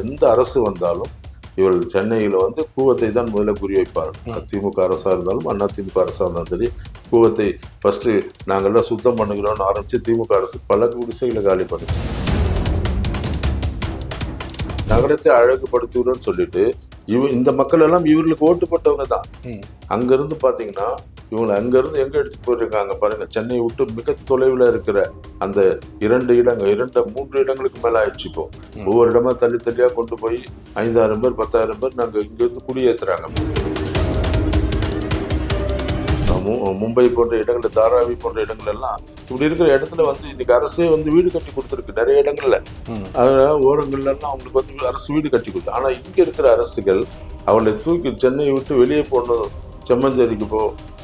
எந்த அரசு வந்தாலும் இவர்கள் சென்னையில் வந்து கூவத்தை தான் முதல்ல குறிவைப்பார்கள். திமுக அரசாக இருந்தாலும் அதிமுக அரசாக இருந்தாலும் சரி, கூவத்தை ஃபர்ஸ்ட் நாங்கள்லாம் சுத்தம் பண்ணுகிறோம்னு ஆரம்பிச்சு திமுக அரசு பல குடிசைகளை காலி பண்ணுச்சு. நகரத்தை அழகுபடுத்துகிறோம்னு சொல்லிட்டு இந்த மக்கள் எல்லாம் இவர்களுக்கு ஓட்டு போட்டவங்க தான். அங்கிருந்து பாத்தீங்கன்னா இவங்களை அங்கிருந்து எங்க எடுத்துட்டு போயிருக்காங்க பாருங்க. சென்னை விட்டு மிக தொலைவில் இருக்கிற அந்த 3 இடங்களுக்கு மேல ஆயிடுச்சு. இப்போ ஒவ்வொரு இடமா தள்ளி தள்ளியா கொண்டு போய் 5,000 பேர் 10,000 பேர் நாங்க இங்கிருந்து குடியேற்றுறாங்க. மும்பை போன்ற இடங்கள், தாராவி போன்ற இடங்கள் எல்லாம் இப்படி இருக்கிற இடத்துல வந்து இன்னைக்கு அரசே வந்து வீடு கட்டி கொடுத்துருக்கு நிறைய இடங்கள்ல. அதனால ஓரங்கள்ல எல்லாம் அவங்களுக்கு வந்து அரசு வீடு கட்டி கொடுத்து. ஆனா இங்க இருக்கிற அரசுகள் அவளை தூக்கி சென்னையை விட்டு வெளியே போடணும், செம்மஞ்சேரிக்கு போ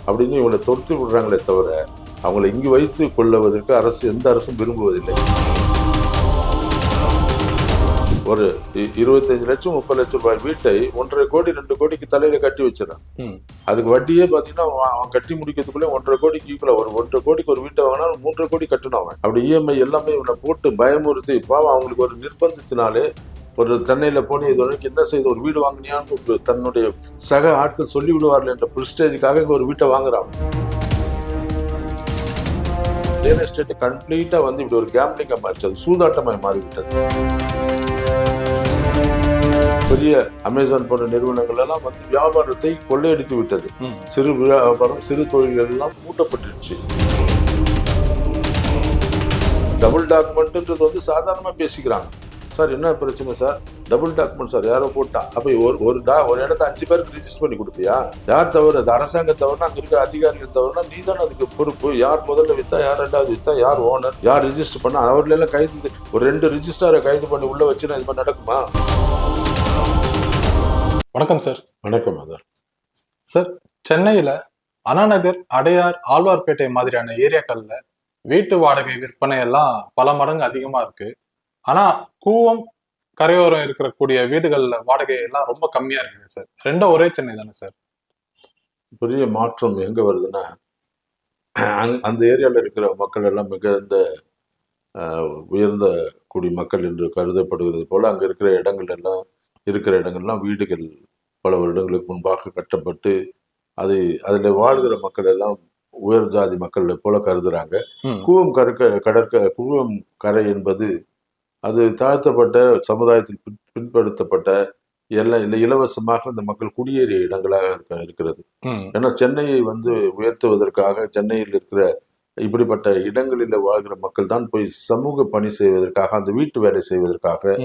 அப்படின்னு இவங்களை தொடுத்து விடுறாங்களே தவிர அவங்களை இங்கு வைத்து கொள்ளுவதற்கு எந்த அரசும் விரும்புவதில்லை. ஒரு 25 லட்சம் 30 லட்சம் ரூபாய் வீட்டை 1.5 கோடி 2 கோடிக்கு தலையில கட்டி வச்சிடறான். அதுக்கு வட்டியே பாத்தீங்கன்னா அவன் கட்டி முடிக்கிறதுக்குள்ளே 1.5 கோடிக்கு ஈக்குவலா ஒரு 1.5 கோடிக்கு ஒரு வீட்டை வாங்கினா 3.5 கோடி கட்டணும். அவன் அப்படி இஎம்ஐ எல்லாமே இவனை போட்டு பயமுறுத்தி பாவம் அவங்களுக்கு ஒரு நிர்பந்தத்தினாலே ஒரு சென்னையில போன இது வரைக்கும் என்ன செய்து ஒரு வீடு வாங்கினியான்னு தன்னுடைய சக ஆட்கள் சொல்லி விடுவார்கள் என்ற பிரிஸ்டேஜுக்காக இங்க ஒரு வீட்டை வாங்குறான். ரியல் எஸ்டேட் கம்ப்ளீட்டா வந்து இப்படி ஒரு கேம்பிளிங்கா மாறிச்சு, அது சூதாட்டமாய் மாறிவிட்டது. பெரிய அமேசான் போன்ற நிறுவனங்கள் எல்லாம் வந்து வியாபாரத்தை கொள்ளையடித்து விட்டது. சிறு வியாபாரம், சிறு தொழில்கள் எல்லாம் மூட்டப்பட்டுருச்சு. டபுள் டாக்குமெண்ட்ன்றது வந்து சாதாரணமா பேசிக்கிறாங்க. சார் என்ன பிரச்சனை சார், டபுள் டாக்குமெண்ட் சார் யாரோ போட்டா, அப்ப ஒரு இடத்த 5 பேருக்கு ரிஜிஸ்டர் பண்ணி கொடுப்பியா? யார் தவறு? அது அரசாங்கம் தவறுனா, அங்க இருக்கிற அதிகாரிகள் தவறுனா நீ தானே அதுக்கு பொறுப்பு. யார் முதல்ல வித்தா, யார் 2வது வித்தா, யார் ஓனர், யார் ரிஜிஸ்டர் பண்ணா, அவர்கள் எல்லாம் கைது, ஒரு 2 ரிஜிஸ்டாரை கைது பண்ணி உள்ள வச்சுன்னா இது மாதிரி நடக்குமா? வணக்கம் சார். வணக்கம். அதான் சார், சென்னையில அண்ணாநகர், அடையார், ஆழ்வார்பேட்டை மாதிரியான ஏரியாக்கள்ல வீட்டு வாடகை விற்பனை எல்லாம் பல மடங்கு அதிகமா இருக்கு. ஆனா கூவம், கரையோரம் இருக்கக்கூடிய வீடுகள்ல வாடகை எல்லாம் ரொம்ப கம்மியா இருக்குது சார். ரெண்டும் ஒரே சென்னை தானே சார்? பெரிய மாற்றம் எங்க வருதுன்னா, அந்த ஏரியாவில் இருக்கிற மக்கள் எல்லாம் மிகுந்த உயர்ந்த குடிமக்கள் என்று கருதப்படுகிறது போல அங்க இருக்கிற இடங்கள்லாம் வீடுகள் பல வருடங்களுக்கு முன்பாக கட்டப்பட்டு அதுல வாழ்கிற மக்கள் எல்லாம் உயர் ஜாதி மக்கள் போல கருதுறாங்க. கூவம் கரை என்பது அது தாழ்த்தப்பட்ட சமுதாயத்தில் பின்படுத்தப்பட்ட எல்லாம் இல்லை, இலவசமாக இந்த மக்கள் குடியேறிய இடங்களாக இருக்கிறது. ஏன்னா சென்னையை வந்து உயர்த்துவதற்காக, சென்னையில் இருக்கிற இப்படிப்பட்ட இடங்களில் வாழ்கிற மக்கள் தான் போய் சமூக பணி செய்வதற்காக, அந்த வீட்டு வேலை செய்வதற்காக,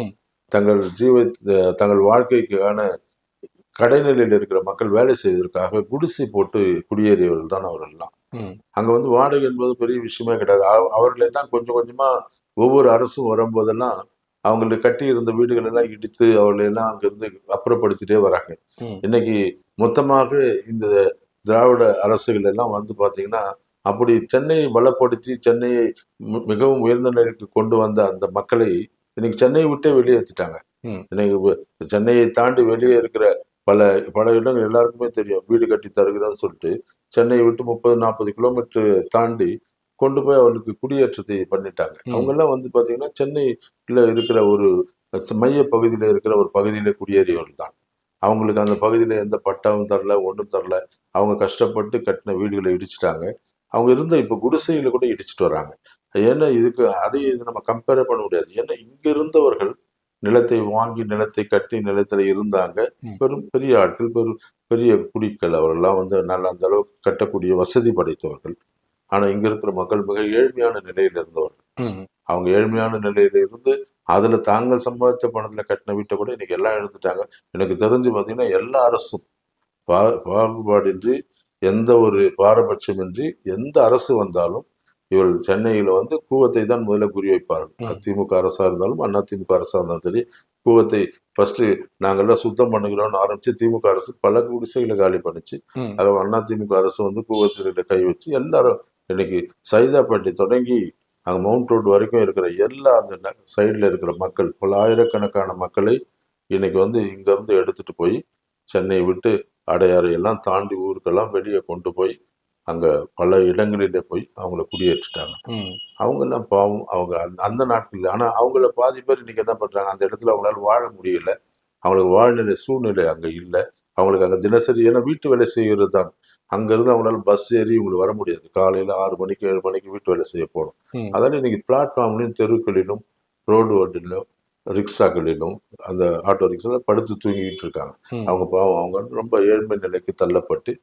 தங்கள் வாழ்க்கைக்கான கடைநிலையில் இருக்கிற மக்கள் வேலை செய்வதற்காக குடிசை போட்டு குடியேறியவர்கள் தான் அவர்கள்லாம். அங்க வந்து வாடகை என்பது பெரிய விஷயமே கிடையாது. அவர்களே தான் கொஞ்சம் கொஞ்சமா ஒவ்வொரு அரசும் வரும்போதெல்லாம் அவங்களுக்கு கட்டி இருந்த வீடுகள் எல்லாம் இடித்து அவர்களை எல்லாம் அங்கிருந்து அப்புறப்படுத்திட்டே வராங்க. இன்னைக்கு மொத்தமாக இந்த திராவிட அரசுகள் எல்லாம் வந்து பாத்தீங்கன்னா அப்படி சென்னையை பலப்படுத்தி சென்னையை மிகவும் உயர்ந்த நிலைக்கு கொண்டு வந்த அந்த மக்களை இன்னைக்கு சென்னையை விட்டே வெளியேற்றிட்டாங்க. இன்னைக்கு சென்னையை தாண்டி வெளியே இருக்கிற பல இடங்கள் எல்லாருக்குமே தெரியும், வீடு கட்டி தருகிறோம்னு சொல்லிட்டு சென்னையை விட்டு 30-40 கிலோமீட்டர் தாண்டி கொண்டு போய் அவர்களுக்கு குடியேற்றத்தை பண்ணிட்டாங்க. அவங்க எல்லாம் வந்து பாத்தீங்கன்னா சென்னையில இருக்கிற ஒரு மைய பகுதியில இருக்கிற ஒரு பகுதியில குடியேறியவர்கள் தான். அவங்களுக்கு அந்த பகுதியில எந்த பட்டாவும் தரல, ஒன்றும் தரல. அவங்க கஷ்டப்பட்டு கட்டின வீடுகளை இடிச்சுட்டாங்க. அவங்க இருந்த இப்ப குடிசையில கூட இடிச்சுட்டு வராங்க. ஏன்னா இது நம்ம கம்பேர் பண்ண முடியாது. ஏன்னா இங்க இருந்தவர்கள் நிலத்தை வாங்கி, நிலத்தை கட்டி, நிலத்துல இருந்தாங்க. பெரிய ஆட்கள், பெரிய குடிக்கள், அவர்கள்லாம் வந்து நல்ல அந்த அளவுக்கு கட்டக்கூடிய வசதி படைத்தவர்கள். ஆனா இங்க இருக்கிற மக்கள் மிக ஏழ்மையான நிலையில இருந்தவர்கள். அவங்க ஏழ்மையான நிலையில இருந்து அதுல தாங்கள் சம்பாதிச்ச பணத்துல கட்டின வீட்டை கூட இன்னைக்கு எல்லாம் எழுந்துட்டாங்க. எனக்கு தெரிஞ்சு பாத்தீங்கன்னா எல்லா அரசும் பாகுபாடின்றி, எந்த ஒரு பாரபட்சமின்றி எந்த அரசு வந்தாலும் இவள் சென்னையில வந்து கூவத்தை தான் முதல்ல குறிவைப்பார்கள். திமுக அரசா இருந்தாலும் அதிமுக அரசா இருந்தாலும் சரி, கூவத்தை ஃபர்ஸ்ட் நாங்கள்லாம் சுத்தம் பண்ணுகிறோம்னு ஆரம்பிச்சு திமுக அரசு பல குடிசைகளை காலி பண்ணிச்சு. அதாவது அதிமுக அரசு வந்து கூவத்தில கை வச்சு எல்லாரும் இன்னைக்கு சைதாப்பேட்டை தொடங்கி அங்கே மவுண்ட் ரோடு வரைக்கும் இருக்கிற எல்லா அந்த சைடில் இருக்கிற மக்கள், பல ஆயிரக்கணக்கான மக்களை இன்னைக்கு வந்து இங்கேருந்து எடுத்துட்டு போய் சென்னையை விட்டு அடையாறு எல்லாம் தாண்டி ஊருக்கெல்லாம் வெளியே கொண்டு போய் அங்க பல இடங்களிலே போய் அவங்கள குடியேற்றிட்டாங்க. அவங்க எல்லாம் பாவம், அவங்க அந்த நாட்கள்ல, ஆனா அவங்கள பாதி பேர் இன்னைக்கு என்ன பண்றாங்க, அந்த இடத்துல அவங்களால வாழ முடியல. அவங்களுக்கு வாழ்நிலை சூழ்நிலை அங்க இல்லை. அவங்களுக்கு அங்க தினசரி, ஏன்னா வீட்டு வேலை செய்கிறது தான். அங்கிருந்து அவங்களால பஸ் ஏறி இவங்களுக்கு வர முடியாது. காலையில 6 மணிக்கு 7 மணிக்கு வீட்டு வேலை செய்ய போகணும். அதால இன்னைக்கு பிளாட்ஃபார்ம்லையும் தெருக்களிலும் ரோடு ஓட்டிலும் ரிக்ஷாக்களிலும் அந்த ஆட்டோ ரிக்ஷால படுத்து தூங்கிட்டு இருக்காங்க. அவங்க பாவம், அவங்க வந்து ரொம்ப ஏழ்மை நிலைக்கு தள்ளப்பட்டு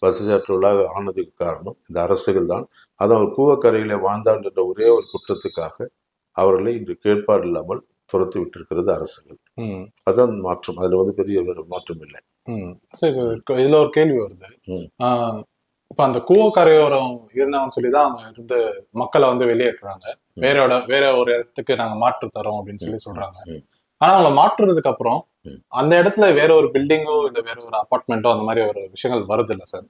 வசதியற்றவர்களாக ஆனதுக்கு காரணம் இந்த அரசுகள் தான். அது அவர் கூவக்கரையில வாழ்ந்தார் என்ற ஒரே ஒரு குற்றத்துக்காக அவர்களை இன்று கேட்பார் இல்லாமல் துரத்தி விட்டிருக்கிறது அரசுகள். அதான் மாற்றம். அதுல வந்து பெரிய ஒரு மாற்றம் இல்லை. சரி, இதுல ஒரு கேள்வி வருது. இப்ப அந்த கூவக்கரையோரம் இருந்தாங்கன்னு சொல்லிதான் அவங்க இருந்து மக்களை வந்து வெளியேற்றுறாங்க. வேற ஒரு இடத்துக்கு நாங்க மாற்று தரோம் அப்படின்னு சொல்றாங்க. ஆனா அவங்க மாற்றுறதுக்கு அப்புறம் அந்த இடத்துல வேற ஒரு பில்டிங்கோ இல்ல வேற ஒரு அபார்ட்மெண்ட்டோ அந்த மாதிரி ஒரு விஷயங்கள் வருது இல்ல சார்?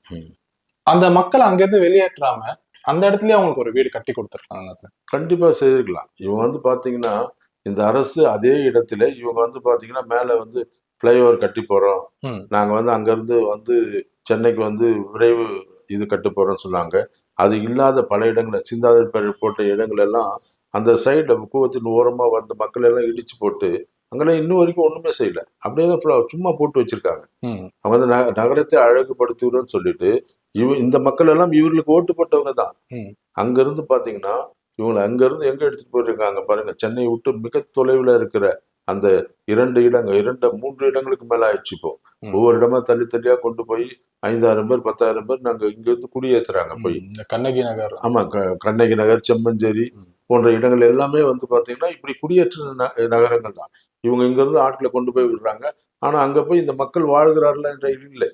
அந்த மக்களை அங்கிருந்து வெளியேற்றாம அந்த இடத்துலயே அவங்களுக்கு ஒரு வீடு கட்டி கொடுத்துருக்காங்க சார். கண்டிப்பா செய்திருக்கலாம். இவங்க வந்து பாத்தீங்கன்னா இந்த அரசு அதே இடத்துல இவங்க வந்து பாத்தீங்கன்னா மேல வந்து ஃப்ளைஓவர் கட்டி போறோம், நாங்க வந்து அங்க இருந்து வந்து சென்னைக்கு வந்து விரைவு இது கட்டு போறோம்னு சொன்னாங்க. அது இல்லாத பல இடங்களை, சிந்தாதிரி போட்ட இடங்கள் எல்லாம் அந்த சைடு கூவத்தின் ஓரமா வந்து மக்கள் எல்லாம் இடிச்சு போட்டு அங்கெல்லாம் இன்னும் வரைக்கும் ஒண்ணுமே செய்யல. அப்படியே தான் சும்மா போட்டு வச்சிருக்காங்க. அவங்க வந்து நகரத்தை அழகுபடுத்துகிறோம்னு சொல்லிட்டு இந்த மக்கள் எல்லாம் இவர்களுக்கு ஓட்டு போட்டவங்க தான். அங்க இருந்து பாத்தீங்கன்னா இவங்களை அங்க இருந்து எங்க எடுத்துட்டு போயிருக்காங்க பாருங்க. சென்னையை விட்டு மிக தொலைவுல இருக்கிற அந்த 2 3 இடங்களுக்கு மேல ஆயிடுச்சு. இப்போ ஒவ்வொரு இடமா தள்ளி தள்ளியா கொண்டு போய் 5000 பேர் 10,000 பேர் நாங்க இங்க இருந்து குடியேற்றுறாங்க போய். கண்ணகி நகர், ஆமா, கண்ணகி நகர், செம்மஞ்சேரி போன்ற இடங்கள் எல்லாமே வந்து பாத்தீங்கன்னா இப்படி குடியேற்ற நகரங்கள் தான். இவங்க இங்க இருந்து ஆட்களை கொண்டு போய் விடுறாங்க. ஆனா அங்க போய் இந்த மக்கள் வாழ்கிறார்கள் என்ற இல்லை.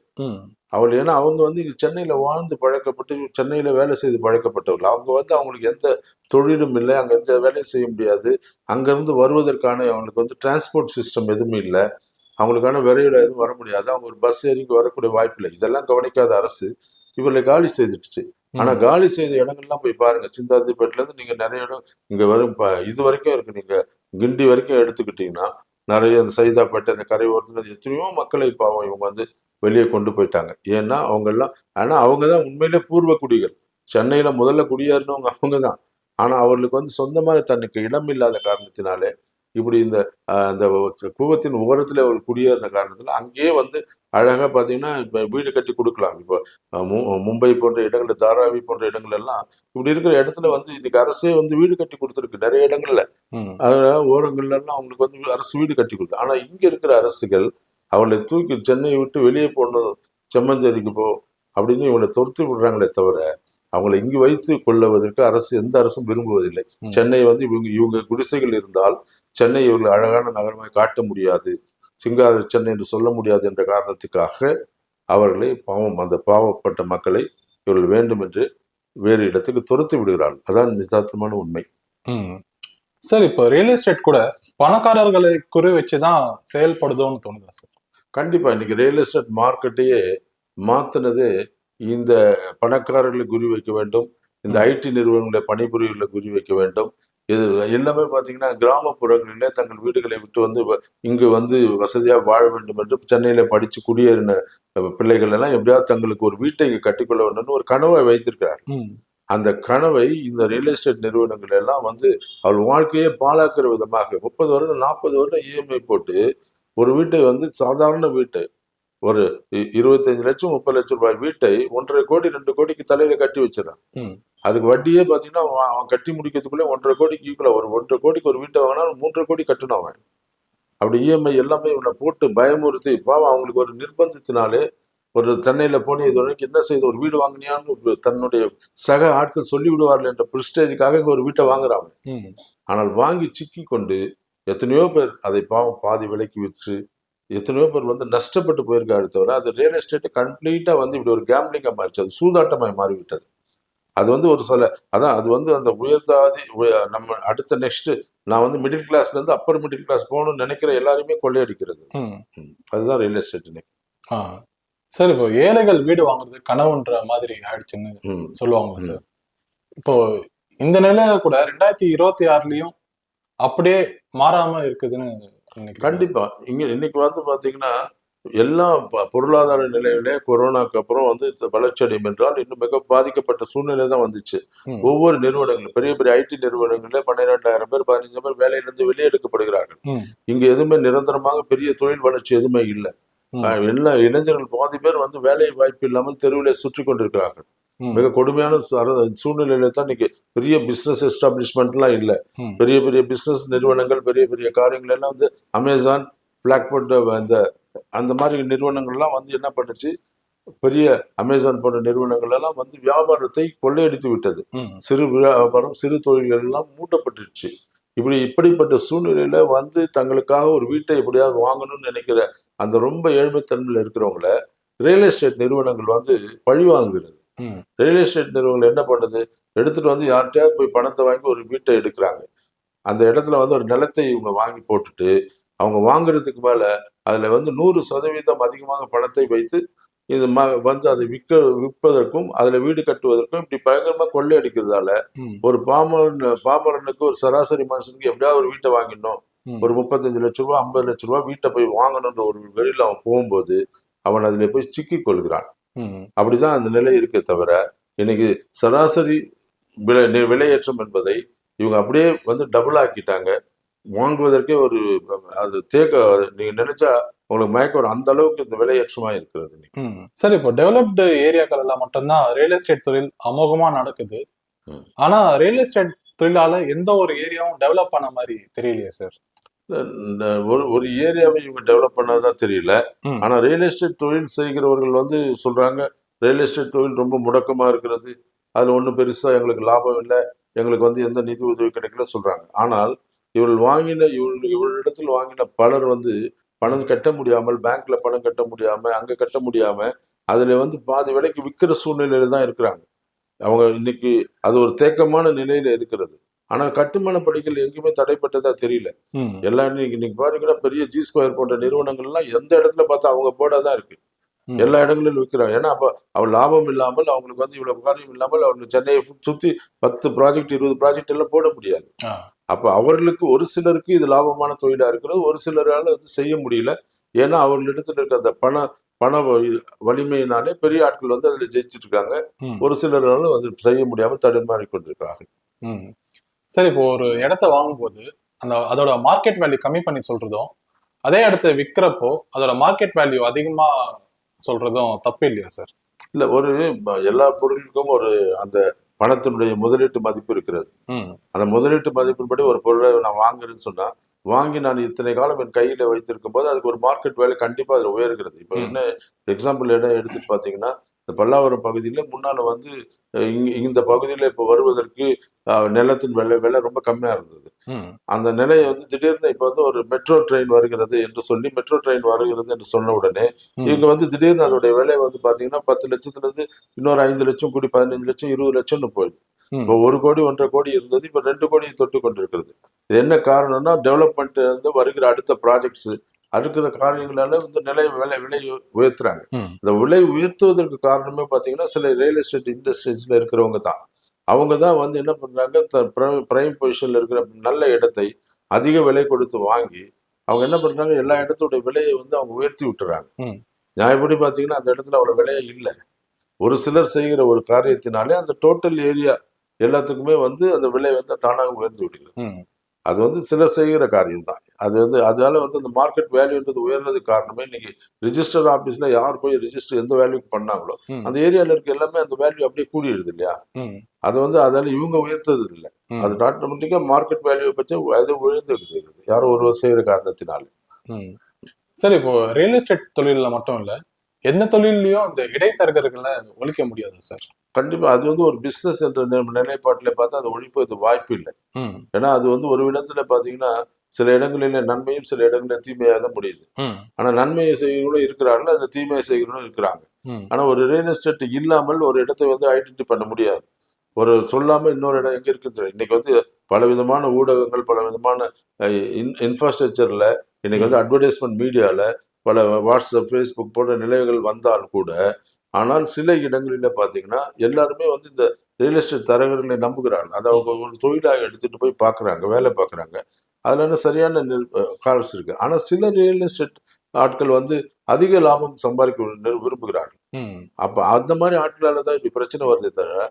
அவள், ஏன்னா அவங்க வந்து இங்க சென்னையில வாழ்ந்து பழக்கப்பட்டு சென்னையில வேலை செய்து பழக்கப்பட்டவர்கள். அவங்க வந்து அவங்களுக்கு எந்த தொழிலும் இல்லை, அங்க எந்த வேலையும் செய்ய முடியாது. அங்கிருந்து வருவதற்கான அவங்களுக்கு வந்து டிரான்ஸ்போர்ட் சிஸ்டம் எதுவுமே இல்லை. அவங்களுக்கான விரைவில் எதுவும் வர முடியாது. அவங்க ஒரு பஸ் ஏறிக்கு வரக்கூடிய வாய்ப்பு இல்லை. இதெல்லாம் கவனிக்காத அரசு இவர்களை காலி செய்துடுச்சு. ஆனா காலி செய்த இடங்கள்லாம் போய் பாருங்க. சிந்தாதிரிப்பேட்டில இருந்து நீங்க நிறைய இடம் இங்க வரும் இது வரைக்கும் இருக்கு. நீங்க கிண்டி வரைக்கும் எடுத்துக்கிட்டீங்கன்னா நிறைய அந்த சைதாப்பேட்டை, அந்த கரை ஓரத்துல எத்தனையோ மக்களை பாவம் இவங்க வந்து வெளியே கொண்டு போயிட்டாங்க. ஏன்னா அவங்க எல்லாம், ஆனா அவங்கதான் உண்மையிலே பூர்வ குடிகள். சென்னையில முதல்ல குடியேறினவங்க அவங்கதான். ஆனா அவர்களுக்கு வந்து சொந்தமாக தனக்கு இடம் இல்லாத காரணத்தினாலே இப்படி இந்த அந்த கூவத்தின் ஓரத்துல ஒரு குடியேறின காரணத்துல அங்கேயே வந்து அழகா பாத்தீங்கன்னா இப்ப வீடு கட்டி கொடுக்கலாம். இப்போ மும்பை போன்ற இடங்கள்ல, தாராவி போன்ற இடங்கள் எல்லாம் இப்படி இருக்கிற இடத்துல வந்து இன்னைக்கு அரசே வந்து வீடு கட்டி கொடுத்துருக்கு நிறைய இடங்கள்ல. அதனால ஓரங்கள்ல எல்லாம் அவங்களுக்கு வந்து அரசு வீடு கட்டி கொடுத்து. ஆனா இங்க இருக்கிற அரசுகள் அவளை தூக்கி சென்னையை விட்டு வெளியே போடணும், செம்மஞ்சேரிக்கு போ அப்படின்னு இவங்களை துரத்தி விடுறாங்களே தவிர அவங்களை இங்கு வைத்து கொள்ளுவதற்கு அரசு எந்த அரசும் விரும்புவதில்லை. சென்னை வந்து இவங்க குடிசைகள் இருந்தால் சென்னை இவர்கள் அழகான நகரமாய் காட்ட முடியாது, சிங்கார சென்னை என்று சொல்ல முடியாது என்ற காரணத்துக்காக அவர்களை பாவம், அந்த பாவப்பட்ட மக்களை இவர்கள் வேண்டும் என்று வேறு இடத்துக்கு துரத்தி விடுகிறார்கள். அதான் நிதார்த்தமான உண்மை. சார், இப்போ ரியல் எஸ்டேட் கூட பணக்காரர்களை குறி வச்சுதான் செயல்படுதோன்னு தோணுதா சார்? கண்டிப்பா. இன்னைக்கு ரியல் எஸ்டேட் மார்க்கெட்டையே மாத்தினது இந்த பணக்காரர்களை குறி வைக்க வேண்டும், இந்த ஐடி நிறுவனங்களை பணிபுரியர்களை குறி வைக்க வேண்டும். இது எல்லாமே பார்த்தீங்கன்னா கிராமப்புறங்களிலே தங்கள் வீடுகளை விட்டு வந்து இங்கு வந்து வசதியாக வாழ வேண்டும் என்று சென்னையில படித்து குடியேறின பிள்ளைகள் எல்லாம் எப்படியாவது தங்களுக்கு ஒரு வீட்டை இங்கு கட்டிக்கொள்ள வேண்டும் ஒரு கனவை வைத்திருக்கிறார். அந்த கனவை இந்த ரியல் எஸ்டேட் நிறுவனங்கள் எல்லாம் வந்து அவள் வாழ்க்கையை பாழாக்குற விதமாக 30 வருடம் 40 வருடம் இஎம்ஐ போட்டு ஒரு வீட்டை வந்து, சாதாரண வீட்டை, ஒரு 25 லட்சம் 30 லட்சம் ரூபாய் வீட்டை 1.5 கோடி 2 கோடிக்கு தலையில கட்டி வச்சிடறான். அதுக்கு வட்டியே பாத்தீங்கன்னா அவன் கட்டி முடிக்கிறதுக்குள்ளே 1.5 கோடிக்கு ஈக்குவலா, ஒரு 1.5 கோடிக்கு ஒரு வீட்டை வாங்கினாலும் 3.5 கோடி கட்டணும் அவன். அப்படி இஎம்ஐ எல்லாமே இவனை போட்டு பயமுறுத்தி பாவம் அவங்களுக்கு ஒரு நிர்பந்தத்தினாலே ஒரு சென்னையில போன இது வரைக்கும் என்ன செய்து ஒரு வீடு வாங்கினியான்னு தன்னுடைய சக ஆட்கள் சொல்லி விடுவார்கள் என்ற பிரிஸ்டேஜுக்காக இங்க ஒரு வீட்டை வாங்குறாங்க. ஆனால் வாங்கி சிக்கி கொண்டு எத்தனையோ பேர் அதை பாவம் பாதி விலைக்கு விற்று எத்தனையோ பேர் வந்து நஷ்டப்பட்டு போயிருக்காரு தவிர அது ரியல் எஸ்டேட் கம்ப்ளீட்டா வந்து இப்படி ஒரு கேம்பிளிங்கா மாறிச்சு. அது சூதாட்டமாய் மாறிவிட்டது. அது வந்து ஒரு சில, அதான் அது வந்து அந்த உயர்தாதி நம்ம அடுத்த நெக்ஸ்ட் நான் வந்து மிடில் கிளாஸ்ல இருந்து அப்பர் மிடில் கிளாஸ் போகணும்னு நினைக்கிற எல்லாருமே கொள்ளையடிக்கிறது. அதுதான் ரியல் எஸ்டேட். சார், இப்போ ஏழைகள் வீடு வாங்குறது கனவுன்ற மாதிரி ஆயிடுச்சுன்னு சொல்லுவாங்க சார். இப்போ இந்த நிலையில கூட 2026லயும் அப்படியே மாறாம இருக்குதுன்னு கண்டிப்பா. இன்னைக்கு வந்து பாத்தீங்கன்னா எல்லா பொருளாதார நிலையிலே கொரோனாக்கு அப்புறம் வந்து வளர்ச்சி அடையும் என்றால் இன்னும் மிக பாதிக்கப்பட்ட சூழ்நிலை தான் வந்துச்சு. ம். ஒவ்வொரு நிறுவனங்களும் பெரிய பெரிய ஐடி நிறுவனங்களே 12,000 பேர் 15,000 பேர் வேலையிலிருந்து வெளியெடுக்கப்படுகிறார்கள். ம். இங்க எதுவுமே நிரந்தரமாக பெரிய தொழில் வளர்ச்சி எதுவுமே இல்லை. ம். எல்லா இளைஞர்கள் பாதி பேர் வந்து வேலை வாய்ப்பு இல்லாமல் தெருவிலே சுற்றி கொண்டிருக்கிறார்கள். ம். மிக கொடுமையான சூழ்நிலையில தான் இன்னைக்கு பெரிய பிசினஸ் எஸ்டாப்ளிஷ்மெண்ட்லாம் இல்லை. ம். பெரிய பெரிய பிசினஸ் நிறுவனங்கள் பெரிய பெரிய காரியங்கள் எல்லாம் வந்து அமேசான், பிளாக்போர்ட், இந்த அந்த மாதிரி நிறுவனங்கள்லாம் வந்து என்ன பண்ணுச்சு, பெரிய அமேசான் போன்ற நிறுவனங்கள் எல்லாம் வந்து வியாபாரத்தை கொள்ளையடித்து விட்டது. ம். சிறு வியாபாரம், சிறு தொழில்கள் எல்லாம் மூடப்பட்டுருச்சு. இப்படிப்பட்ட சூழ்நிலையில வந்து தங்களுக்காக ஒரு வீட்டை எப்படியாவது வாங்கணும்னு நினைக்கிற அந்த ரொம்ப ஏழ்மைத்தன்மையில இருக்கிறவங்கள ரியல் எஸ்டேட் நிறுவனங்கள் வந்து பழி வாங்குகிறது. ம். ரியல் எஸ்டேட் நிறுவனங்கள் என்ன பண்ணுது, எடுத்துட்டு வந்து யார்கிட்டயாவது போய் பணத்தை வாங்கி ஒரு வீட்டை எடுக்கிறாங்க. அந்த இடத்துல வந்து ஒரு நிலத்தை இவங்க வாங்கி போட்டுட்டு அவங்க வாங்குறதுக்கு மேல அதுல வந்து 100% அதிகமாக பணத்தை வைத்து இது வந்து அதை விற்பதற்கும் அதுல வீடு கட்டுவதற்கும் இப்படி பயங்கரமா கொள்ளையடிக்கிறதால ம். ஒரு பாமரனுக்கு ஒரு சராசரி மனுஷனுக்கு எப்படியாவது ஒரு வீட்டை வாங்கிடணும், ம். ஒரு 35 லட்ச ரூபா 50 லட்ச ரூபா வீட்டை போய் வாங்கணுன்ற ஒரு வெளியில அவன் போகும்போது அவன் அதுல போய் சிக்கிக் கொள்கிறான். ம். அப்படிதான் அந்த நிலை இருக்கே தவிர இன்னைக்கு சராசரி விலையேற்றம் என்பதை இவங்க அப்படியே வந்து டபுள் ஆக்கிட்டாங்க. வாங்குவதற்கே ஒரு அது நீங்க நினைச்சா உங்களுக்கு மயக்கம் வரும். அந்த அளவுக்கு இந்த விலையேற்றமா இருக்கிறது இன்னைக்கு. ம். சரி, இப்போ டெவலப்டு ஏரியாக்கள் எல்லாம் மட்டும்தான் ரியல் எஸ்டேட் தொழில் அமோகமா நடக்குது. ம். ஆனா ரியல் எஸ்டேட் தொழிலால எந்த ஒரு ஏரியாவும் டெவலப் பண்ண மாதிரி தெரியலையே சார். இந்த ஒரு ஏரியாவை இவங்க டெவலப் பண்ணாதான் தெரியல. ம். ஆனா ரியல் எஸ்டேட் தொழில் செய்கிறவர்கள் வந்து சொல்றாங்க, ரியல் எஸ்டேட் தொழில் ரொம்ப முடக்கமா இருக்கிறது, அதுல ஒன்றும் பெருசா எங்களுக்கு லாபம் இல்லை, எங்களுக்கு வந்து எந்த நிதி உதவி கிடைக்கல சொல்றாங்க. ஆனால் இவர்களிடத்தில் வாங்கின பலர் வந்து பணம் கட்ட முடியாமல், பேங்க்ல பணம் கட்ட முடியாம, அங்க கட்ட முடியாம, அதுல வந்து பாதி விலைக்கு விற்கிற சூழ்நிலையில தான் இருக்கிறாங்க. அவங்க இன்னைக்கு அது ஒரு தேக்கமான நிலையில இருக்கிறது. ஆனா கட்டுமான பணிகள் எங்கேயுமே தடைப்பட்டதா தெரியல. ம். எல்லாம் இன்னைக்கு பாத்தீங்கன்னா பெரிய ஜி ஸ்கொயர் போன்ற நிறுவனங்கள்லாம் எந்த இடத்துல பார்த்தா அவங்க போர்டாதான் இருக்கு. ம். எல்லா இடங்களிலும் விற்கிறாங்க. ஏன்னா அப்ப அவள் லாபம் இல்லாமல் அவங்களுக்கு வந்து இவ்வளவு காரியம் இல்லாமல் அவங்களுக்கு சென்னையை சுத்தி 10 ப்ராஜெக்ட் 20 ப்ராஜெக்ட் எல்லாம் போட முடியாது. ஆ. அப்ப அவர்களுக்கு ஒரு சிலருக்கு இது லாபமான தொழிலா இருக்கிறது, ஒரு சிலரால வந்து செய்ய முடியல. ஏன்னா அவர்களிடத்துல இருக்க அந்த பண வலிமையினாலே பெரிய ஆட்கள் வந்து அதுல ஜெயிச்சிட்டு இருக்காங்க. ம். ஒரு சிலரால வந்து செய்ய முடியாம தடுமாறி கொண்டிருக்கிறார்கள். ம். சரி, இப்போ ஒரு இடத்த வாங்கும்போது அதோட மார்க்கெட் வேல்யூ கம்மி பண்ணி சொல்றதும், அதே இடத்த விற்கிறப்போ அதோட மார்க்கெட் வேல்யூ அதிகமா சொல்றதும் தப்பு இல்லையா சார்? இல்ல எல்லா பொருளுக்கும் ஒரு அந்த பணத்தினுடைய முதலீட்டு மதிப்பு இருக்கிறது. ம். அந்த முதலீட்டு மதிப்பின்படி ஒரு பொருளை நான் வாங்குறேன்னு சொன்னா, வாங்கி நான் இத்தனை காலம் என் கையில வைத்திருக்கும் போது அதுக்கு ஒரு மார்க்கெட் வேல்யூ கண்டிப்பா அதுல உயர்கிறது. இப்போ ம். என்ன எக்ஸாம்பிள் என்ன எடுத்துட்டு பாத்தீங்கன்னா, இந்த பல்லாவரம் பகுதியில முன்னால வந்து இந்த பகுதியில இப்போ வருவதற்கு நிலத்தின் விலை ரொம்ப கம்மியா இருந்தது. ம். அந்த நிலையை வந்து திடீர்னு இப்ப வந்து ஒரு மெட்ரோ ட்ரெயின் வருகிறது என்று சொல்லி மெட்ரோ ட்ரெயின் வருகிறது என்று சொன்ன உடனே ம். இவங்க வந்து திடீர்னு அதோடைய விலை வந்து பாத்தீங்கன்னா 10 லட்சத்துல இருந்து இன்னொரு 5 லட்சம் கூடி 15 லட்சம் 20 லட்சம்னு போயிடுது. ம். இப்போ 1 கோடி 1.5 கோடி இருந்தது, இப்ப 2 கோடியை தொட்டு கொண்டிருக்கிறது. இது என்ன காரணம்னா டெவலப்மெண்ட் வந்து வருகிற அடுத்த ப்ராஜெக்ட்ஸ் அடுக்கிற காரியங்களால இந்த விலை உயர்த்துறாங்க. ம். இந்த விலை உயர்த்துவதற்கு காரணமே பாத்தீங்கன்னா சில ரியல் எஸ்டேட் இண்டஸ்ட்ரீஸ்ல இருக்கிறவங்க தான். அவங்க தான் வந்து என்ன பண்றாங்க, பிரைம் பொசிஷன்ல இருக்கிற நல்ல இடத்தை அதிக விலை கொடுத்து வாங்கி அவங்க என்ன பண்றாங்க, எல்லா இடத்தோட விலையை வந்து அவங்க உயர்த்தி விட்டுறாங்க. ம். நியாயப்படி பாத்தீங்கன்னா அந்த இடத்துல அவ்வளவு விலையே இல்லை. ஒரு சிலர் செய்கிற ஒரு காரியத்தினாலே அந்த டோட்டல் ஏரியா எல்லாத்துக்குமே வந்து அந்த விலை வந்து தானாக உயர்ந்து விடுகிறது. ம். அது வந்து சிலர் செய்கிற காரியம் தான். அது வந்து அதனால வந்து அந்த மார்க்கெட் வேல்யூன்றது உயர்றதுக்கு காரணமே இன்னைக்கு ரிஜிஸ்டர் ஆபீஸ்ல யார் போய் ரிஜிஸ்டர் எந்த வேல்யூக்கு பண்ணாங்களோ ம். அந்த ஏரியால இருக்க எல்லாமே அந்த வேல்யூ அப்படியே கூடிடுது இல்லையா. ம். அது வந்து அதனால இவங்க உயர்த்தது இல்லை. ம். அது ஆட்டோமேட்டிக்கா மார்க்கெட் வேல்யூவை பற்றி அது உயர்ந்து இருக்கிறது யாரோ ஒருவர் செய்யற காரணத்தினால. ம். சரி, இப்போ ரியல் எஸ்டேட் தொழில மட்டும் இல்ல, எந்த தொழிலையும் இந்த இடைத்தரகர்களை ஒழிக்க முடியாது சார். கண்டிப்பா அது வந்து ஒரு பிசினஸ் என்ற நிலைப்பாட்டில பார்த்தா அது ஒழிப்பது வாய்ப்பு இல்லை. ம். ஏன்னா அது வந்து ஒரு இடத்துல பாத்தீங்கன்னா சில இடங்களில நன்மையும் சில இடங்களில் தீமையாக தான் முடியுது. ம். ஆனா நன்மையை செய்கிறவங்களும் இருக்கிறார்கள், அந்த தீமையை செய்கிறவங்களும் இருக்கிறாங்க. ம். ஆனா ஒரு ரியல் எஸ்டேட் இல்லாமல் ஒரு இடத்தை வந்து ஐடென்டி பண்ண முடியாது. ஒரு சொல்லாம இன்னொரு இடம் எங்க இருக்குன்னு தெரியும். இன்னைக்கு வந்து பலவிதமான ஊடகங்கள் பலவிதமான இன்ஃப்ராஸ்ட்ரக்சர்ல இன்னைக்கு வந்து அட்வர்டைஸ்மெண்ட் மீடியால பல வாட்ஸ்அப் ஃபேஸ்புக் போன்ற நிலைகள் வந்தால் கூட ஆனால் சில இடங்களில பாத்தீங்கன்னா எல்லாருமே வந்து இந்த ரியல் எஸ்டேட் தரகர்களை நம்புகிறார்கள். அதை அவங்க ஒரு தொழிலாக எடுத்துட்டு போய் பாக்குறாங்க, வேலை பார்க்குறாங்க. அதுல என்ன சரியான கால்ஸ் இருக்கு. ஆனா சில ரியல் எஸ்டேட் ஆட்கள் வந்து அதிக லாபம் சம்பாதிக்க விரும்புகிறார்கள். ம். அப்ப அந்த மாதிரி ஆட்களால தான் இப்படி பிரச்சனை வருதே தவிர,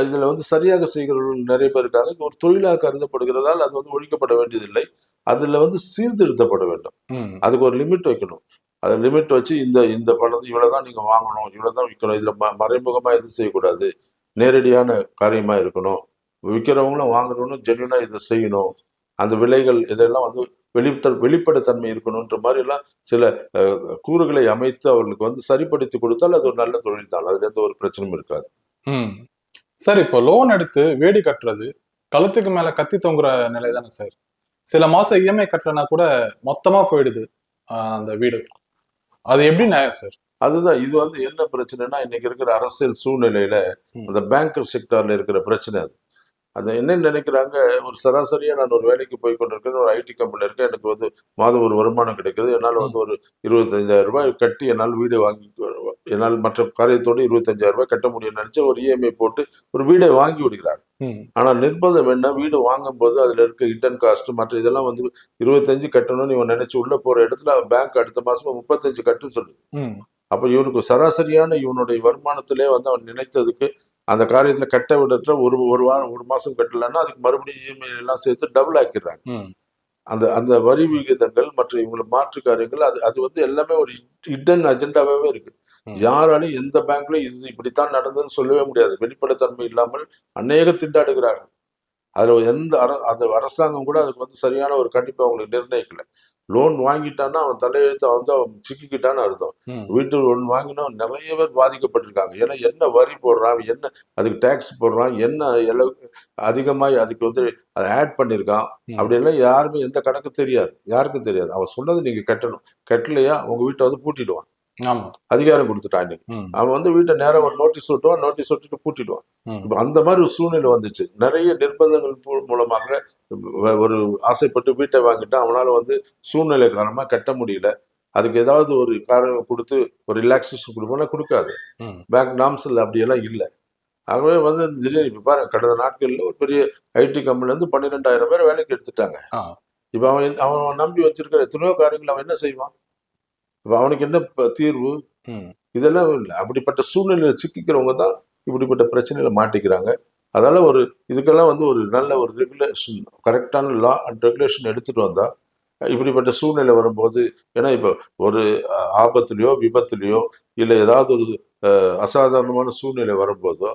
இதுல வந்து சரியாக செய்கிறவர்கள் நிறைய பேர் இருக்காங்க. இது ஒரு தொழிலாக கருதப்படுகிறதால் அது வந்து ஒழிக்கப்பட வேண்டியதில்லை. அதுல வந்து சீர்திருத்தப்பட வேண்டும். ம். அதுக்கு ஒரு லிமிட் வைக்கணும். அது லிமிட் வச்சு இந்த இந்த பணத்தை இவ்வளவுதான் நீங்க வாங்கணும், இவ்வளவுதான் விற்கணும். இதுல மறைமுகமா எதுவும் செய்யக்கூடாது. நேரடியான காரியமா இருக்கணும். விற்கிறவங்களும் வாங்குறவங்களும் ஜென்யூனா இதை செய்யணும். அந்த விலைகள் இதெல்லாம் வந்து வெளிப்படைத்தன்மை இருக்கணும்ன்ற மாதிரி எல்லாம் சில கூறுகளை அமைத்து அவர்களுக்கு வந்து சரிப்படுத்தி கொடுத்தால் அது ஒரு நல்ல தொழில் தான். அதுல எந்த ஒரு பிரச்சனையும் இருக்காது. ம். சார், இப்போ லோன் எடுத்து வீடு கட்டுறது கழுத்துக்கு மேல கத்தி தொங்குற நிலை தானே சார்? சில மாசம் இஎம்ஐ கட்டலனா கூட மொத்தமா போயிடுது அந்த வீடு. அது எப்படி நியாயம் சார்? அதுதான் இது வந்து என்ன பிரச்சனைனா, இன்னைக்கு இருக்கிற அரசியல் சூழ்நிலையில அந்த பேங்கர் செக்டார்ல இருக்கிற பிரச்சனை அது. அது என்ன நினைக்கிறாங்க, ஒரு சராசரியா நான் ஒரு வேலைக்கு போய் கொண்டிருக்கேன், ஒரு ஐடி கம்பெனில இருக்கேன், எனக்கு வந்து மாதம் ஒரு வருமானம் கிடைக்குது, என்னால் வந்து ஒரு 25,000 ரூபாய் கட்டி என்னால் வீடு வாங்கி என்னால் மற்ற காரியத்தோடு 25,000 ரூபாய் கட்ட முடியும்னு நினைச்சு ஒரு இஎம்ஐ போட்டு ஒரு வீடை வாங்கி விடுகிறார். ஆனா நிர்பந்தம் என்ன, வீடு வாங்கும் போது அதுல இருக்க இன்டர்ன் காஸ்ட் மற்ற இதெல்லாம் வந்து 25 கட்டணும்னு இவன் நினைச்சு உள்ள போற இடத்துல பேங்க் அடுத்த மாசம் 35 கட்டுன்னு சொல்லுது. அப்ப இவனுக்கு சராசரியான இவனுடைய வருமானத்திலே வந்து அவன் நினைத்ததுக்கு அந்த காரியத்துல கட்ட விடற்ற ஒரு வாரம் ஒரு மாசம் கட்டலன்னா அதுக்கு மறுபடியும் இஎம்ஐ எல்லாம் சேர்த்து டபுள் ஆக்கிடுறாங்க. அந்த அந்த வரி விகிதங்கள் மற்ற இவங்களை மாற்று காரியங்கள் அது வந்து எல்லாமே ஒரு ஹிடன் அஜெண்டாவே இருக்கு. யாராலையும் எந்த பேங்க்ல இது இப்படித்தான் நடந்ததுன்னு சொல்லவே முடியாது. வெளிப்படைத்தன்மை இல்லாமல் அநேக திண்டாடுகிறார்கள். அதுல எந்த அந்த அரசாங்கம் கூட அதுக்கு வந்து சரியான ஒரு கண்டிப்பை அவங்களுக்கு நிர்ணயிக்கல. லோன் வாங்கிட்டான்னா அவன் தலையெழுத்து அவன் சிக்கிக்கிட்டான்னு அர்த்தம். வீட்டு லோன் வாங்கினா நிறைய பேர் பாதிக்கப்பட்டிருக்காங்க. ஏன்னா என்ன வரி போடுறான், என்ன அதுக்கு டேக்ஸ் போடுறான், என்ன அதிகமாக அதுக்கு வந்து அதை ஆட் பண்ணியிருக்கான், அப்படியெல்லாம் யாருமே எந்த கணக்கு தெரியாது, யாருக்கும் தெரியாது. அவன் சொன்னது நீங்க கட்டணும், கட்டலையா உங்க வீட்டை வந்து பூட்டிடுவான். அதிகாரம் கொடுத்துட்டான் இன்னைக்கு. அவன் வந்து வீட்டை நேரம் ஒரு நோட்டீஸ் ஒட்டுவான், நோட்டீஸ் ஒட்டிட்டு பூட்டிடுவான். இப்ப அந்த மாதிரி ஒரு சூழ்நிலை வந்துச்சு. நிறைய நிர்பந்தங்கள் மூலமாக ஒரு ஆசைப்பட்டு வீட்டை வாங்கிட்டு அவனால வந்து சூழ்நிலை காரணமா கட்ட முடியல. அதுக்கு ஏதாவது ஒரு காரணம் கொடுத்து ஒரு ரிலாக்ஸேஷன் கொடுப்போம்னா கொடுக்காது. பேங்க் நாம்ஸ்ல அப்படியெல்லாம் இல்லை. ஆகவே வந்து திடீர்னு இப்ப பாருங்க, கடந்த நாட்கள்ல ஒரு பெரிய ஐடி கம்பெனில இருந்து 12,000 பேர் வேலைக்கு எடுத்துட்டாங்க. இப்ப அவன் நம்பி வச்சிருக்கிற எத்தனையோ காரியங்கள் அவன் என்ன செய்வான்? இப்ப அவனுக்கு என்ன தீர்வு? இதெல்லாம் இல்லை. அப்படிப்பட்ட சூழ்நிலையில சிக்கிக்கிறவங்க தான் இப்படிப்பட்ட பிரச்சனையில மாட்டிக்கிறாங்க. அதனால இதுக்கெல்லாம் வந்து ஒரு நல்ல ஒரு ரெகுலேஷன், கரெக்டான லா அண்ட் ரெகுலேஷன் எடுத்துட்டு வந்தா இப்படிப்பட்ட சூழ்நிலை வரும்போது, ஏன்னா இப்போ ஒரு ஆபத்துலயோ விபத்துலயோ இல்லை ஏதாவது ஒரு அசாதாரணமான சூழ்நிலை வரும்போதோ,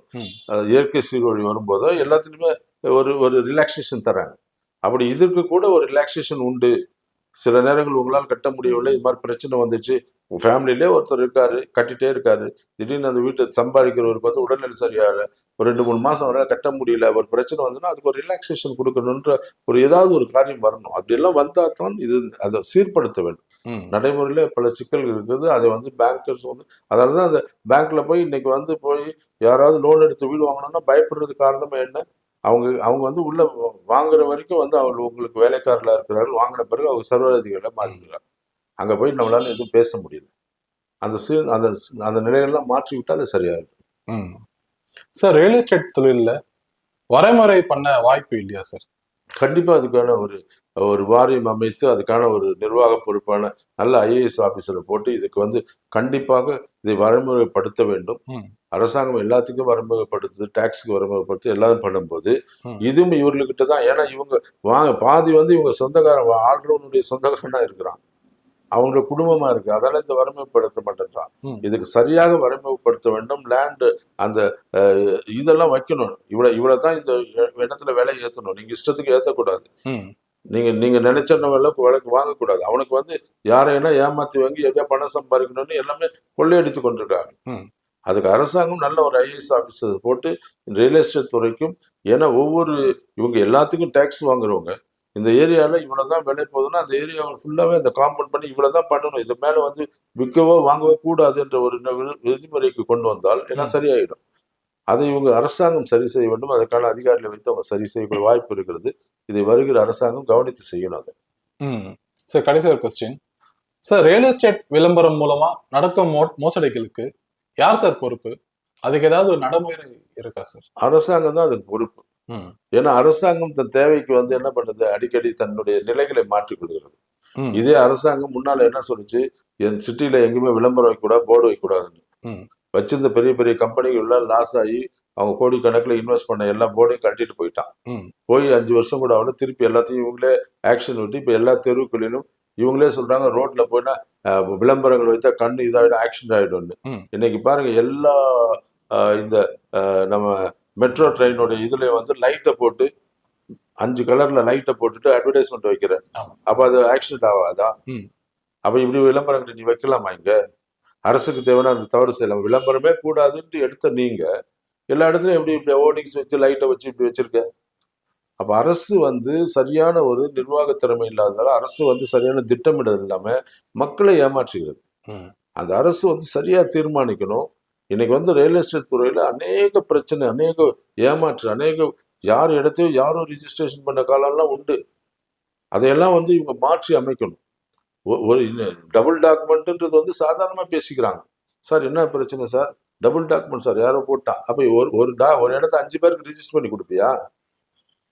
இயற்கை சீர்வழி வரும்போதோ எல்லாத்துலயுமே ஒரு ஒரு ரிலாக்ஸேஷன் தராங்க. அப்படி இதற்கு கூட ஒரு ரிலாக்ஸேஷன் உண்டு. சில நேரங்கள் உங்களால் கட்ட முடியவில்லை, இது மாதிரி பிரச்சனை வந்துச்சு, உங்க ஃபேமிலியிலே ஒருத்தர் இருக்காரு, கட்டிட்டே இருக்காரு, திடீர்னு அந்த வீட்டை சம்பாதிக்கிறவருக்கு வந்து உடல்நிலை சரியாக ஒரு 2-3 மாசம் வரை கட்ட முடியல, ஒரு பிரச்சனை வந்துன்னா அதுக்கு ஒரு ரிலாக்ஸேஷன் கொடுக்கணுன்ற ஒரு ஏதாவது ஒரு காரியம் வரணும். அப்படியெல்லாம் வந்தா தான் இது அதை சீர்படுத்த வேண்டும். நடைமுறையில பல சிக்கல்கள் இருக்குது. அதை வந்து பேங்கர்ஸ் வந்து அதனாலதான் அந்த பேங்க்ல போய் இன்னைக்கு வந்து போய் யாராவது லோன் எடுத்து வீடு வாங்கணும்னா பயப்படுறதுக்கு காரணமே என்ன? அவங்க வந்து உள்ள வாங்குற வரைக்கும் வந்து அவர் உங்களுக்கு வேலைக்காரர்களா இருக்கிறார்கள். வாங்கின பிறகு அவங்க சர்வாதிகாரிகளா மாறிடுறாங்க. அங்க போய் நம்மளால எதுவும் பேச முடியல. அந்த அந்த அந்த நிலைகள்லாம் மாற்றி விட்டால் அது சரியாயிடும். சார், ரியல் எஸ்டேட் தொழில வரைமுறை பண்ண வாய்ப்பு இல்லையா சார்? கண்டிப்பா அதுக்கான ஒரு வாரியம் அமைத்து அதுக்கான ஒரு நிர்வாக பொறுப்பான நல்ல ஐஏஎஸ் ஆபீசரை போட்டு இதுக்கு வந்து கண்டிப்பாக இதை வரைமுறைப்படுத்த வேண்டும். அரசாங்கம் எல்லாத்துக்கும் வரமுறைப்படுத்துது, டாக்ஸுக்கு வரமுறைப்படுத்து எல்லாரும் பண்ணும்போது இதுவும் இவர்கிட்ட தான். ஏன்னா இவங்க பாதி வந்து இவங்க சொந்தக்காரன் ஆள்றவனுடைய சொந்தக்காரனா இருக்கிறான், அவங்களோட குடும்பமா இருக்கு. அதனால இந்த வறுமைப்படுத்த மாட்டேன்றான். இதுக்கு சரியாக வறுமைப்படுத்த வேண்டும். லேண்டு அந்த இதெல்லாம் வைக்கணும். இவ்வளவுதான் இந்த இடத்துல விலை ஏற்றணும், நீங்க இஷ்டத்துக்கு ஏற்றக்கூடாது. நீங்க நினைச்ச விலைக்கு வாங்கக்கூடாது. அவனுக்கு வந்து யாரைனா ஏமாத்தி வாங்கி எதையா பணம் சம்பாதிக்கணும்னு எல்லாமே கொள்ளையடித்து கொண்டிருக்காங்க. அதுக்கு அரசாங்கம் நல்ல ஒரு ஐஏஎஸ் ஆபீசர் போட்டு ரியல் எஸ்டேட் துறைக்கும், ஏன்னா இவங்க எல்லாத்துக்கும் டேக்ஸ் வாங்குறவங்க, இந்த ஏரியால இவ்வளவுதான் விலை போகுதுன்னா அந்த ஏரியாவை ஃபுல்லாவே அந்த காம்பவுண்ட் பண்ணி இவ்வளவுதான் பண்ணணும், இது மேல வந்து விற்கவோ வாங்கவோ கூடாது என்ற ஒரு விதிமுறைக்கு கொண்டு வந்தால் எல்லாம் சரியாயிடும். அதை இவங்க அரசாங்கம் சரி செய்ய வேண்டும். அதற்கான அதிகாரிகளை வைத்து அவங்க சரி செய்யக்கூடிய வாய்ப்பு இருக்கிறது. இதை வருகிற அரசாங்கம் கவனித்து செய்யணும் அதை. சார், கடைசி ஒரு கொஸ்டின் சார், ரியல் எஸ்டேட் விளம்பரம் மூலமா நடக்கும் மோசடிகளுக்கு யார் சார் பொறுப்பு? அதுக்கு ஏதாவது ஒரு நடைமுறை இருக்கா சார்? அரசாங்கம் தான் அதுக்கு பொறுப்பு. ஏன்னா அரசாங்கம் தன் தேவைக்கு வந்து என்ன பண்ணுது, அடிக்கடி தன்னுடைய நிலைகளை மாற்றிக் கொள்கிறது. ம், இதே அரசாங்கம் முன்னால என்ன சொல்லுச்சு, என் சிட்டில எங்கேயுமே விளம்பரம் வைக்கக்கூடாது, போர்டு வைக்கக்கூடாதுன்னு. ம், வச்சிருந்த பெரிய பெரிய கம்பெனிகள் எல்லாம் லாஸ் ஆகி அவங்க கோடிக்கணக்கில் இன்வெஸ்ட் பண்ண எல்லா போர்டையும் கழட்டிட்டு போயிட்டான். ம், போய் 5 வருஷம் கூட ஆகல, திருப்பி எல்லாத்தையும் இவங்களே ஆக்ஷன் விட்டு இப்போ எல்லா தெருவுகளிலும் இவங்களே சொல்றாங்க, ரோட்ல போயினா விளம்பரங்கள் வைத்தா கண்ணு இதாயிடும், ஆக்ஷன் ஆயிடும்னு. ம். இன்னைக்கு பாருங்க எல்லா இந்த நம்ம மெட்ரோ ட்ரெயினோட இதுல வந்து லைட்டை போட்டு 5 கலர்ல லைட்டை போட்டுட்டு அட்வர்டைஸ்மெண்ட் வைக்கிறேன். ஆமா. அப்ப அது ஆக்சிடென்ட் ஆகாதா? ம், அப்ப இப்படி விளம்பரங்களை நீ வைக்கலாமா இங்க? அரசுக்கு தேவையான அந்த தவறு செய்யலாம். விளம்பரமே கூடாதுன்ட்டு எடுத்த நீங்க எல்லா இடத்துலயும் எப்படி இப்படி ஹோர்டிங்ஸ் வச்சு லைட்டை வச்சு இப்படி வச்சிருக்க? அப்ப அரசு வந்து சரியான ஒரு நிர்வாக திறமை இல்லாததால, அரசு வந்து சரியான திட்டமிடல் இல்லாம மக்களை ஏமாற்றுகிறது. ம், அந்த அரசு வந்து சரியா தீர்மானிக்கணும். இன்னைக்கு வந்து ரியல் எஸ்டேட் துறையில அநேக பிரச்சனை, அநேக ஏமாற்று, யார் இடத்தையும் யாரும் ரிஜிஸ்ட்ரேஷன் பண்ண காலம்லாம் உண்டு. அதையெல்லாம் வந்து இவங்க மாற்றி அமைக்கணும். ஒரு டபுள் டாக்குமெண்ட்ன்றது வந்து சாதாரணமா பேசிக்கிறாங்க. சார் என்ன பிரச்சனை சார்? டபுள் டாக்குமெண்ட் சார், யாரோ போட்டான். அப்ப ஒரு இடத்த 5 பேருக்கு ரிஜிஸ்டர் பண்ணி கொடுப்பியா?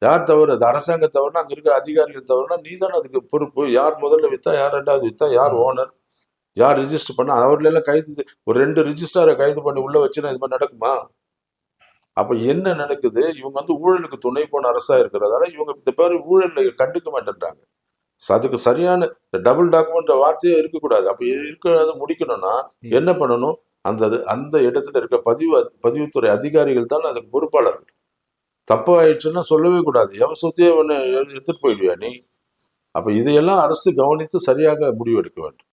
யார் தவறு? அது அரசாங்கம் தவறுனா, அங்க இருக்கிற அதிகாரிகள் தவறுனா, நீ தானே அதுக்கு பொறுப்பு. யார் முதல்ல வித்தா, யார் 2வது வித்தா, யார் ம். ஓனர், யார் ரிஜிஸ்டர் பண்ணா, அவர்களெல்லாம் கைது, ஒரு 2 ரிஜிஸ்டாரை கைது பண்ணி உள்ள வச்சுன்னா இது மாதிரி நடக்குமா? அப்ப என்ன நடக்குது? இவங்க வந்து ஊழலுக்கு துணை போன அரசா இருக்கிறதால இவங்க இந்த பேரு ஊழலை கண்டுக்க மாட்டேன்றாங்க. அதுக்கு சரியான டபுள் டாக்குமெண்ட் வார்த்தையே இருக்கக்கூடாது. அப்ப இருக்கிறத முடிக்கணும்னா ம். என்ன பண்ணணும்? அந்த அந்த இடத்துல இருக்க பதிவுத்துறை அதிகாரிகள் தான் அதுக்கு பொறுப்பாளர்கள். தப்பு ஆயிடுச்சுன்னா சொல்லவே கூடாது. எவன் சொத்தையே ஒண்ணு எடுத்துட்டு போயிடுவியா நீ? அப்ப இதையெல்லாம் அரசு கவனித்து சரியாக முடிவெடுக்க வேண்டும்.